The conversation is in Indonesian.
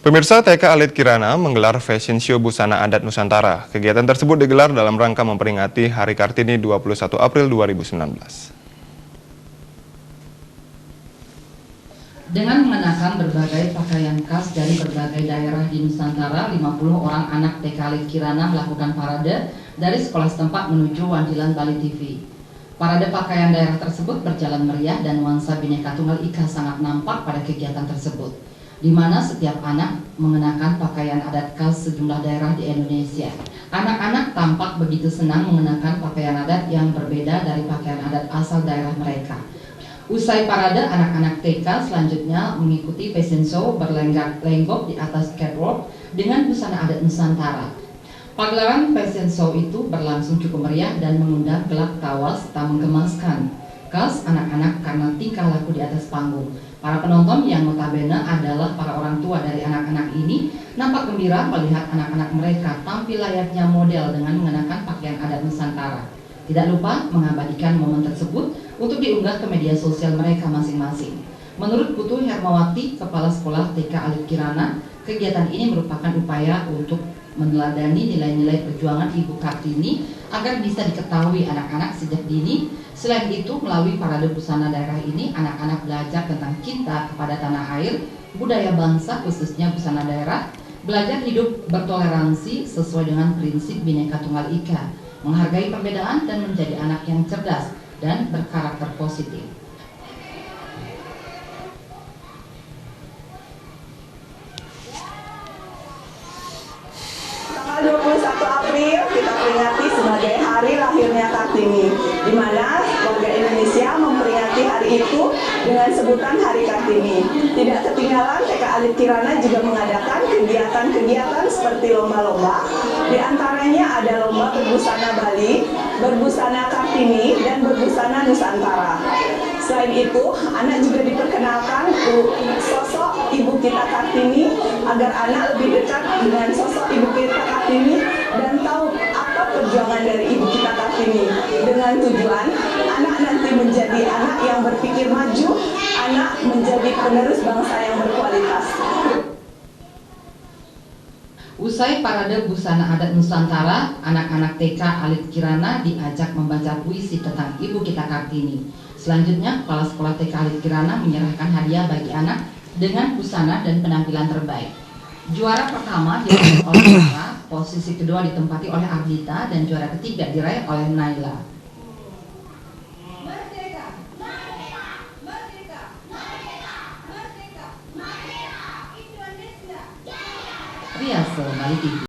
Pemirsa, TK Alit Kirana menggelar fashion show busana adat Nusantara. Kegiatan tersebut digelar dalam rangka memperingati Hari Kartini 21 April 2019. Dengan mengenakan berbagai pakaian khas dari berbagai daerah di Nusantara, 50 orang anak TK Alit Kirana melakukan parade dari sekolah setempat menuju Wandilan Bali TV. Parade pakaian daerah tersebut berjalan meriah dan nuansa Bhinneka Tunggal Ika sangat nampak pada kegiatan tersebut, di mana setiap anak mengenakan pakaian adat khas sejumlah daerah di Indonesia. Anak-anak tampak begitu senang mengenakan pakaian adat yang berbeda dari pakaian adat asal daerah mereka. Usai parade, anak-anak TK selanjutnya mengikuti fashion show berlenggak-lenggok di atas catwalk dengan busana adat Nusantara. Pagelaran fashion show itu berlangsung cukup meriah dan mengundang gelak tawa serta menggemaskan khas anak-anak karena tingkah laku di atas panggung. Para penonton yang notabene adalah para orang tua dari anak-anak ini nampak gembira melihat anak-anak mereka tampil layaknya model dengan mengenakan pakaian adat Nusantara. Tidak lupa mengabadikan momen tersebut untuk diunggah ke media sosial mereka masing-masing. Menurut Putu Hermawati, Kepala Sekolah TK Alit Kirana, kegiatan ini merupakan upaya untuk meneladani nilai-nilai perjuangan Ibu Kartini agar bisa diketahui anak-anak sejak dini. Selain itu, melalui parade busana daerah ini, anak-anak belajar tentang cinta kepada tanah air, budaya bangsa khususnya busana daerah, belajar hidup bertoleransi sesuai dengan prinsip Bhinneka Tunggal Ika, menghargai perbedaan dan menjadi anak yang cerdas dan berkarakter positif. Tanggal 21 April kita peringati sebagai hari lahirnya Kartini, di mana warga Indonesia memperingati hari itu dengan sebutan Hari Kartini. Tidak ketinggalan, TK Alit Kirana juga mengadakan kegiatan-kegiatan seperti lomba-lomba. Di antaranya ada lomba berbusana Bali, berbusana Kartini, dan berbusana Nusantara. Selain itu, anak juga diperkenalkan sosok Ibu kita Kartini agar anak lebih dekat dengan sosok Ibu kita Kartini dan tahu apa perjuangan dari Ibu kita Kartini, dengan tujuan anak nanti menjadi anak yang berpikir maju, anak menjadi penerus bangsa yang berkualitas. Usai parade busana adat Nusantara, anak-anak TK Alit Kirana diajak membaca puisi tentang Ibu kita Kartini. Selanjutnya, Kepala Sekolah TK Alit Kirana menyerahkan hadiah bagi anak dengan busana dan penampilan terbaik. Juara pertama diraih oleh Sarah, posisi kedua ditempati oleh Ardita, dan juara ketiga diraih oleh Naila. Riase Bali TV.